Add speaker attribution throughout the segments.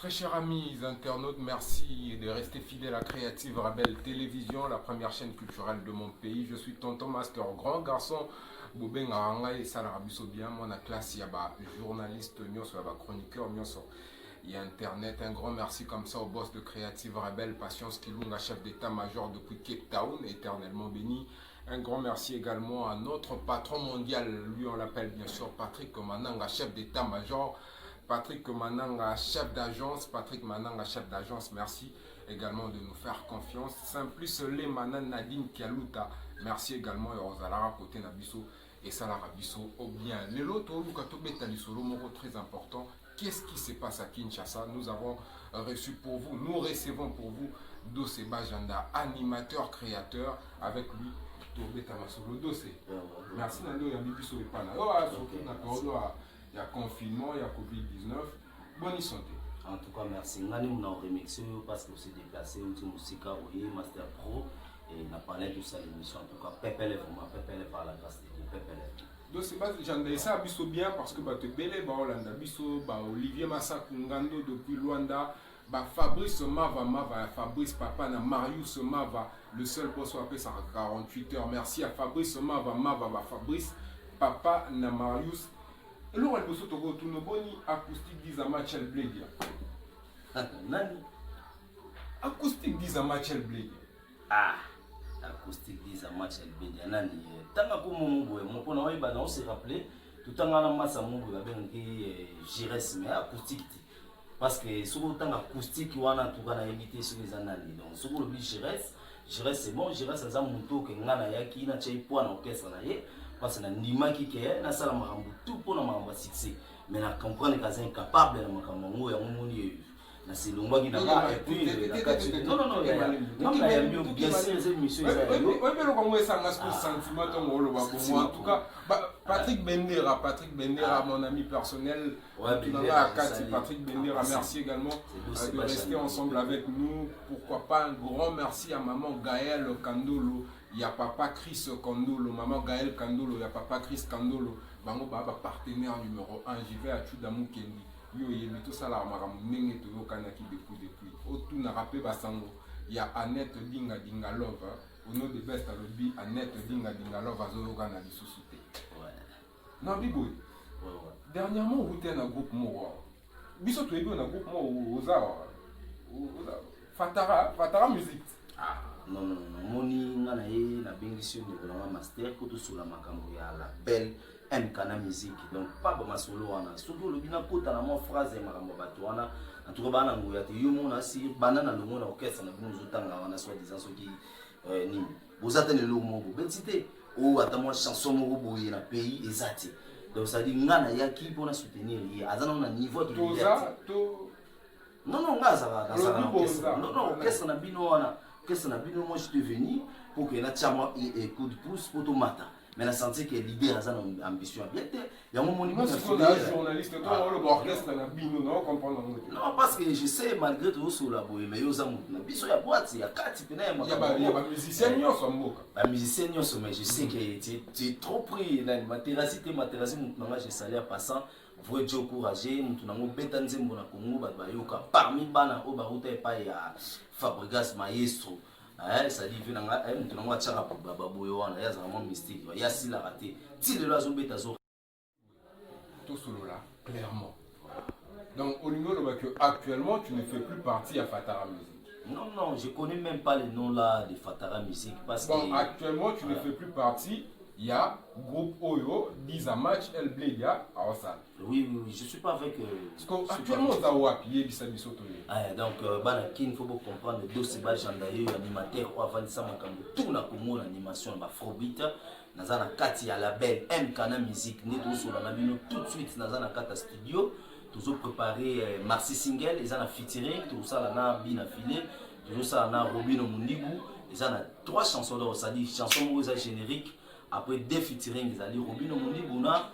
Speaker 1: Très chers amis internautes, merci de rester fidèles à Creative Rebelle Télévision, la première chaîne culturelle de mon pays. Je suis Tonton Master, grand garçon. Bobé Ngaranga et Salarabiso bien, mon classe, il y a journaliste, il y a chroniqueur, il y a internet. Un grand merci comme ça au boss de Creative Rebelle, Patience Kilunga, chef d'état-major depuis Cape Town, éternellement béni. Un grand merci également à notre patron mondial, lui on l'appelle bien sûr Patrick Mananga, chef d'état-major. Patrick Mananga, chef d'agence. Patrick Mananga, chef d'agence, merci également de nous faire confiance. Simplice les Manan Nadine Kialuta, merci également. Et Rosalara côté Nabiso et Salara Biso au bien. Les lots, très important. Qu'est-ce qui se passe à Kinshasa? Nous avons reçu pour vous, nous recevons pour vous Dossé Bajanda, animateur, créateur, avec lui. Dossé. Merci Nando Yabiso et Pana. Il y a confinement, il y a Covid-19. Bonne santé.
Speaker 2: En tout cas, merci. Nous avons remercié parce que vous êtes déplacé au Moussika, Master Pro, et on a parlé de ça l'émission. En tout cas, Pépele, vraiment, Pépele par la grâce de Dieu, Pépele.
Speaker 1: Donc, c'est pas j'en ai ça biso bien parce que tu belé, Hollanda, biso, Olivier Massakou Ngando depuis Luanda, Fabrice Mava, Fabrice Papa, na Marius Mava, le seul boss après ça 48 heures. Merci à Fabrice Mava, Fabrice Papa, na Marius. Et là, on se retrouve tout le boni acoustique d'Izamachel Bledia.
Speaker 2: Nani?
Speaker 1: Acoustique d'Izamachel Bledia.
Speaker 2: Ah, acoustique d'Izamachel Bledia. Nani? Tant que mon pona oiba na on se rappelé tout temps na massa mungu la bengi Jires mais acoustique. Parce que sur autant acoustique wana tout kana éviter sur les anani. Donc sur le Jires c'est bon, Jires ça monto que ngana yaki na chai po na orchestre na ye. Parce que Nima qui est na sala makambo tout pour na makambo succès mais na comprendre que c'est incapable na makambo ya moni na selomba qui na et puis non non bien sûr cette mission
Speaker 1: ça oui mais le Congo ça a ce sentiment en tout cas Patrick Bendera mon ami personnel Patrick Bendera merci également de rester ensemble avec nous. Pourquoi pas un grand merci à maman Gaël Kandolo. Il y a papa Chris Kandolo, maman Gaël Kandolo, il y a papa Chris Kandolo. Bango baba partenaire numéro 1, j'y vais à Chudamu Kendi. Yo yemi tout ça là maramu nenge to yo kanaki depuis. Otu na rappé basango. Il y a Annette Dinga Love. Au nom de best à lobby Annette Dinga Love azo yo kana bisusute. Ouais. Non biboy. Dernièrement vous êtes dans groupe Moro. Biso to ebo na groupe Moro Fatara musique.
Speaker 2: Ah non moni ngana ye na bengisio de la master ko to sula makambo ya la belle Mkana musique donc pas ba masolo wana surtout le bina kota na mo phrase makambo bato wana en tout cas bana ngoya te yo mona si banana lo mona orchestre na bino zotanga wana soit disant ce qui ni vous attendez le mot bensité ou atamo chanson mo boye na pays ezati donc ça dit ngana ya ki pour soutenir ye azana na niveau de liberté non ngaza non orchestre na bino wana qu'est-ce qu'on a bien moi je suis venu pour que la chama et coup de pouce pour tout matin mais la santé que l'idée a une ambition bien il y a un moment
Speaker 1: où journaliste toi le orchestre na bino non comprendre
Speaker 2: non parce que je sais malgré tout sur la boîte mais yo na biso ya boîte ya kati pena
Speaker 1: il y a musicien nyoso mboka
Speaker 2: ba musicien nyoso mais je sais que tu es trop pris là matérasi moi j'ai salaire passant vrai Dieu courageux mutu nango beta nzembo na Congo ba yoka parmi bana o ba ruta pa ya Fabregas maestro ça dit vient nga mutu nango atchaka ba boyo wana ya vraiment mystique ya sila raté ti le lozo beta zo
Speaker 1: tout solo là clairement donc au niveau que actuellement tu ne fais plus partie à Fatara Musique.
Speaker 2: Non je connais même pas le nom là de Fatara Musique parce que
Speaker 1: actuellement tu ne fais plus partie. Il y a groupe Oyo, Dizamach, El Bledia, à Osal.
Speaker 2: Oui, je suis pas avec.
Speaker 1: Actuellement, on a appuyé Bisabiso.
Speaker 2: Donc, il faut comprendre que Dossé Bajandaye, animateur, ou avant ça, tout na Congo, l'animation, Afrobeat, Nazana Kati à la belle, Mkana Musique, Neto sur la Nabino, tout de suite, Nazana Kata Studio, toujours préparé Marcy Single, ils ont featuring, tout ça, là, Bina Filé, tout ça, là, Robino Mundibu, ils ont 3 chansons d'or, c'est-à-dire chansons génériques. Après des featuring, ils allaient Robin Omondi Bouna,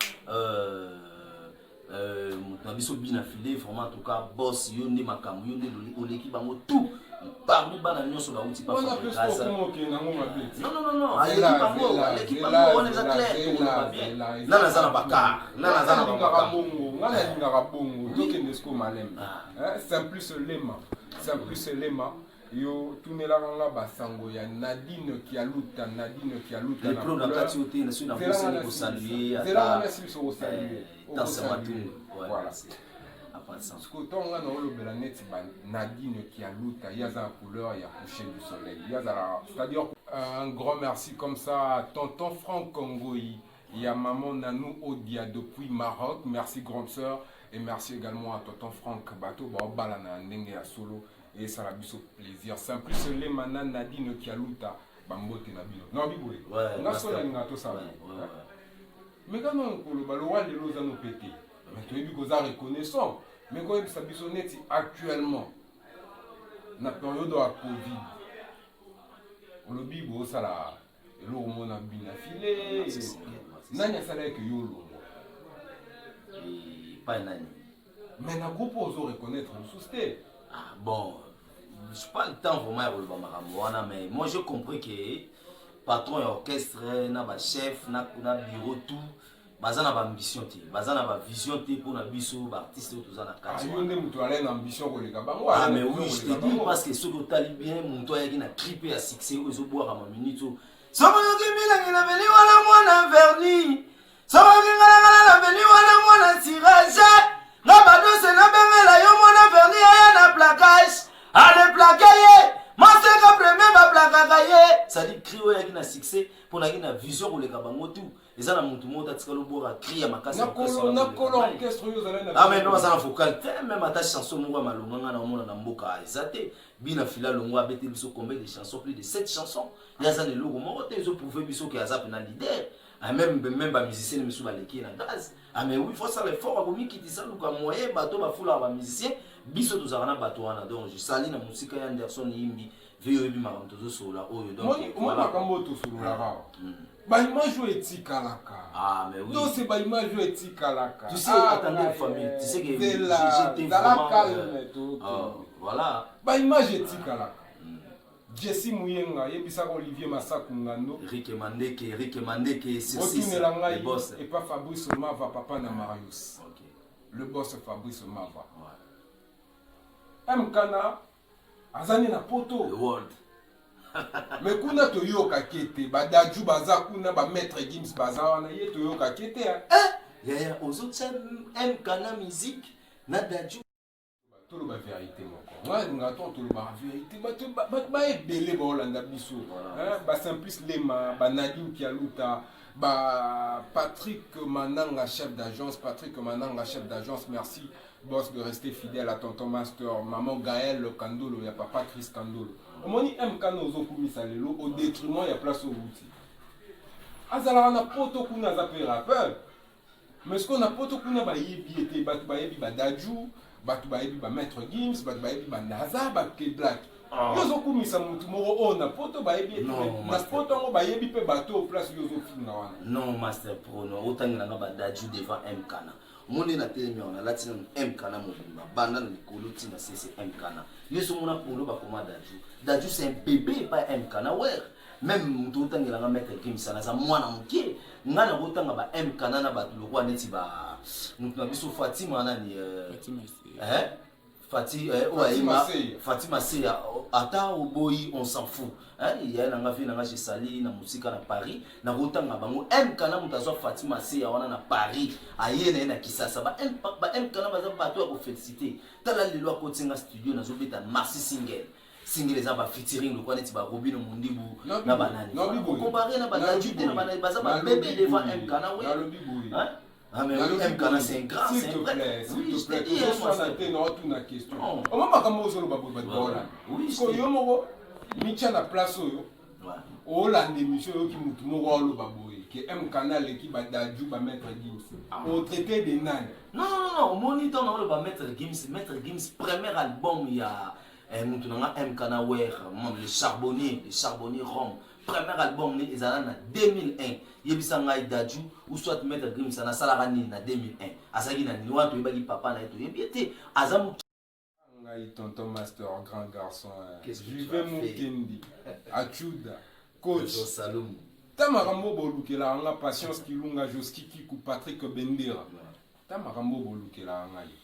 Speaker 2: moto na biso bina filé vraiment en tout cas boss yo nde makambo yo nde oleki bango tout parmi bana nyonso bauti pa fabrikasa non aleki bango on est clair tout va bien nana zana bakar nana zana bakar
Speaker 1: ngana lingaka bongo tokende siko malem simplice lema yo tunelaka nga basango ya Nadine Kialuta
Speaker 2: le pro na kati ote na suna posani ko saluer
Speaker 1: ata
Speaker 2: dans ce matin
Speaker 1: voilà parce que tonga na olobela neti ba Nadine Kialuta yaza couleur ya coucher du soleil yaza c'est-à-dire un grand merci comme ça à tonton Franck Kongoyi et à maman Nanou Odia depuis Maroc, merci grande sœur et merci également à tonton Franck Bato bala na ndenge ya solo et ça la biso plaisir simplice les mana Nadine Kialuta bambote na bino non biboye na sola ngato ça mais quand on koloba le roi de lozano pété mais tu es ko za reconnaissant mais quand il s'habille net actuellement na période de Covid on le bibo ça la et le mona bina filé nani asala que yo longo
Speaker 2: et pas nani
Speaker 1: mais na groupe ozo reconnaître le sousté
Speaker 2: bon je pas le temps vraiment pour le bamakamwana mais moi j'ai compris que patron et orchestre na ba chef na bureau tout bazana ba ambition te bazana ba vision te pour na biso ba artiste tout ça na kati
Speaker 1: yo ndé muto ala na ambition ko leka bango
Speaker 2: mais oui je te dis parce que ce que tali bien muto ayaki na triper à succès ozo boire ma minute somo yoki milangi na veni wana mwana verni somo yoki ngala na veni wana mwana tirage na badose na bengela yo mwana verni aya na placage ale plaquer maseka premier ba plaquer ça dit crio yaki na succès pour na na vision ko leka bango tout eza na mutu mota tikalo bora cria makasi
Speaker 1: na kolo orchestre yo zala na
Speaker 2: ah mais non ça na vocal même ata chanson mo malonga na mona na mboka ezate bina fila longo abete biso combien de chansons plus de 7 chansons yaza ne logo moko te zo prouver biso que aza na leader ah même ba musicien misu ba leki na gaz ah mais oui faut ça l'effort ko mikiti ça luka moyen bato ba fula ba musicien biso tozaka na bato wana donc je sali na musika ya Anderson Yimbi veyo yebi makambo tozo sola oyo donc
Speaker 1: moi makambo to sola ba image etikalaka
Speaker 2: ah mais oui
Speaker 1: non c'est ba image etikalaka
Speaker 2: tu sais attendez famille tu sais que j'étais vraiment
Speaker 1: calme
Speaker 2: voilà
Speaker 1: ba image etikalaka Jesse Muyenga yebisaka Olivier Massaku Ngando
Speaker 2: Rick Mandeke c'est
Speaker 1: le boss et pas Fabrice Mava papa na Marius le boss Fabrice Mava Mkana azani na poto
Speaker 2: the world
Speaker 1: mais kuna toyoka kete badaju baza kuna ba maître Gims baza wana ye toyoka kete
Speaker 2: ya ozocha Mkana musique na daju
Speaker 1: tout le vérité moko moi ngato tout le vérité ba ebele ba olanda biso ba simplice lema ba Nadine Kialuta ba Patrick Mananga chef d'agence merci boss de rester fidèle à tonton master maman Gaël Kandolo ya papa Chris Kandolo omoni Mkana ozo kumisa lelo au détriment ya place au outil azala na poto kuna za pe rappeur mais ce qu'on a poto kuna ba yebi ete ba yebi ba daju batu ba yebi ba maître Gims batu ba yebi ba Naza ba K Black yozo kumisa mutu moko ona poto ba yebi na poto ngo ba yebi pe bato au place yozo finga wana
Speaker 2: non master pro no otangela nga ba daju devant Mkana monde na telemi on a latina Mkana mobimba banda na likolo tina c'est Mkana yeso mona polo ba koma daju c'est un bébé pas Mkana ouais même mutu otangela nga maître Gims na za mwana muke ngana botanga ba Mkana na batu lokwa neti ba mutu na biso Fatima nani Fatima Seya ata oboyi on s'en fout il y a na ngafi na ngashi sali na musika na Paris na rotanga bango Mkana mutazo Fatima Seya wana na Paris ayena na kisasa ba Mkana baza bato ya ko féliciter tala lelo akotinga studio na zobeta Marcy single za ba featuring lokwa neti ba Robino Mundibu na banani ko comparer na ba daju na banani baza ba bébé devant Mkana oui ah mais oui, Mkana c'est un grand, c'est vrai. Oui, je te dis,
Speaker 1: une question. On m'a pas dit oui, parce que yo micha na place oyo. Hollande émission qui mutu moko lo baboy que Mkana l'équipe ba daju ba maître Gims. Au traité de nan.
Speaker 2: Non, au moniteur na lo ba maître Gims premier album il y a mutu na Mkana Wear, le charbonnier Rome. premier album ils en 2001 yebisa ngai Dadju ou soit Maître Gims na sala ni na 2001 asaki na ni wantu yebaki papa na eto yebiete azamu
Speaker 1: ngai tonton master grand garçon
Speaker 2: Juve
Speaker 1: Mukendi Achuda coach
Speaker 2: Salom
Speaker 1: Tamarambo bolukela anga Patience Kilunga Joski Kiku Patrick Bendera Tamarambo bolukela ngai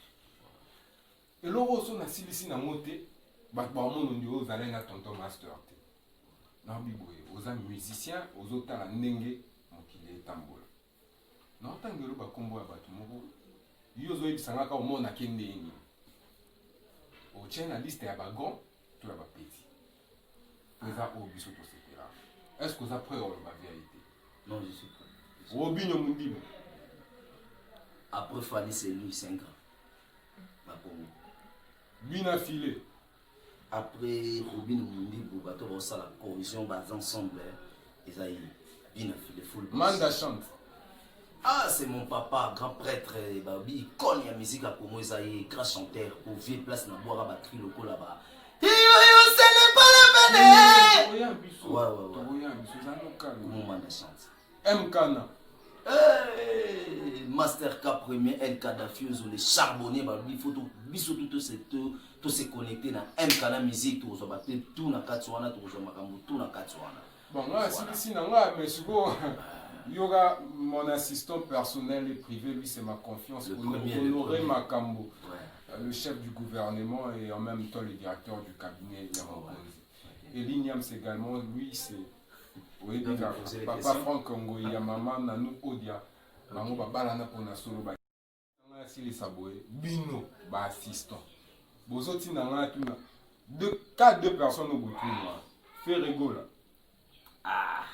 Speaker 1: eloko so na silisi na mote ba mono ndio ozalenga tonton master te na biboye oza musicien ozotala ndenge mokili etambola na otangelo bakombo ya bato moko yo ozoyebisanga ka omona kende yini otient na liste ya bagrand to ya bapeti eza oyo biso tosepela est-ce que oza prêt oloba vérité?
Speaker 2: Non, je suis prêt.
Speaker 1: Obinyo Mundibo
Speaker 2: Après Fali c'est lui 5 ans bakomo
Speaker 1: Bina filé
Speaker 2: après Robin Mundibo bato bosa la corruption bas ensemble Esaïe Bina filé full
Speaker 1: Manda chante.
Speaker 2: Ah, c'est mon papa, grand prêtre, babi, icône la musique à Congo, Esaïe, grand chanteur, au vieux place na boire batterie loco là-bas. Yo, ce n'est pas la peine. Ouais. Comment Manda chante?
Speaker 1: Mkana.
Speaker 2: Master K premier, El Kadafioso, les charbonniers, babi, il faut tout se connecter na Mkana musique, tout se battre, tout na Katsuana, tout se makambo, tout na Katsuana.
Speaker 1: Bon, moi, si nanga, mais souvent, il y aura mon assistant personnel et privé, lui, c'est ma confiance. Honoré Makambo, le chef du gouvernement et en même temps le directeur du cabinet. Et Lignams également, lui, c'est. Oui, papa Franck Congo, il y a maman Nanou Odia, maman Babalana pour na solo. Si les saboués, Bino, assistant. Bozoti nanga, deux personnes au bout. Fait rigolo.
Speaker 2: Ah,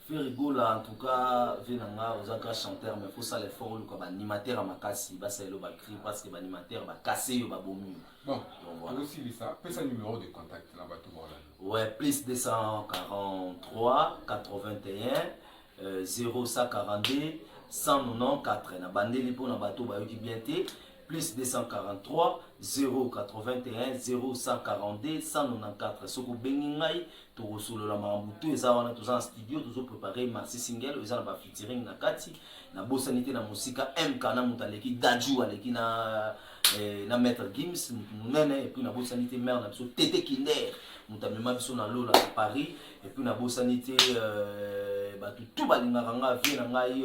Speaker 2: faire rigolo en tout cas, venanga aux autres chanteurs, mais faut ça les fort comme animateur à ma casse, bah c'est le bas cri parce que animateur va casser au bas bomu.
Speaker 1: Bon, voilà. Aussi ça, fais un numéro de contact là-bas tout voilà.
Speaker 2: Ouais, plus 243 81 0142 194 na bandeli pour na bateau ba yoki bien té. Plus 243 081 0142 194. Soko bengingai to solo la mambutu eza wana to en studio to préparer marché single eza na featuring na kati na bosanité na musika MK na mutaleki Dadju aleki na Maître Gims nene et puis na bosanité mère na biso Tete Kinder mutamema biso na lola na Paris et puis na bosanité batu tout balingaka nga vie na ngai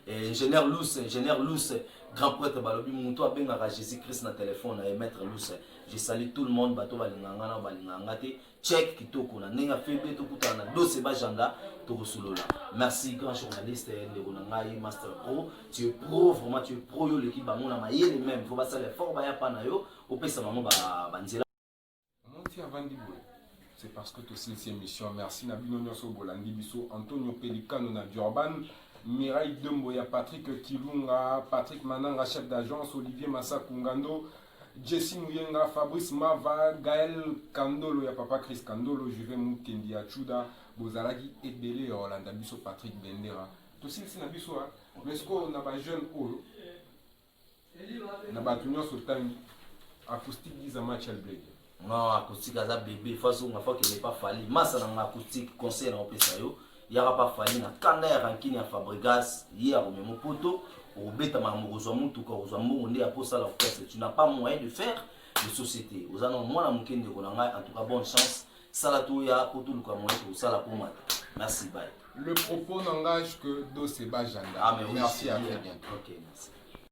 Speaker 2: ingénieur Luce grand prêtre balobi muto abengaka Jésus Christ na téléphone na Maître Luce. Je salue tout le monde bato balinganga na balinganga te check kitoko na nenga febe to kutana dossier bajanda to resolola. Merci grand journaliste Ndeko Nangai Master Pro, tu es pro vraiment, tu es pro yo l'équipe ba mona mayele même faut pas ça les fort ba ya pa na yo opesa maman ba nzela.
Speaker 1: Monti avant di boy. C'est parce que tu sais cette émission. Merci Nabino Nyoso Bolandi Biso, Antonio Pelicano na Durban, Mireille Demboya, Patrick Kilunga, Patrick Mananga, chef d'agence, Olivier Massa Kungando, Jessie Mouyenga, Fabrice Mava, Gaël Kandolo, ya papa Chris Kandolo, Juve Mukendi Achuda, Bozalaki Ebele, Orlando Biso, Patrick Bendera. Tu sais c'est Nabiso, mais est-ce qu'on a pas jeune Olo? On a tout sur Tangi, acoustique 10 match à Blade.
Speaker 2: Non, acoustique à bébé, façon on a fait qu'il n'est pas fallu. Massa dans acoustique, concert en Pesayo, il n'y aura pas fallu. Na Kanda Rankini à Fabregas, hier au même poteau, au Beta Marmorozoamou, tout cas aux amours, on est à Posa la presse. Tu n'as pas moyen de faire de société. Aux anon, moi, la mouken de Ronanga, en tout cas, bonne chance. Salatouya, pour tout le cas, moi, pour ça, la pommade. Merci, bye.
Speaker 1: Le propos n'engage que Doseba Janda.
Speaker 2: Ah, mais
Speaker 1: merci,
Speaker 2: oui,
Speaker 1: à très bientôt.
Speaker 2: Ok, merci.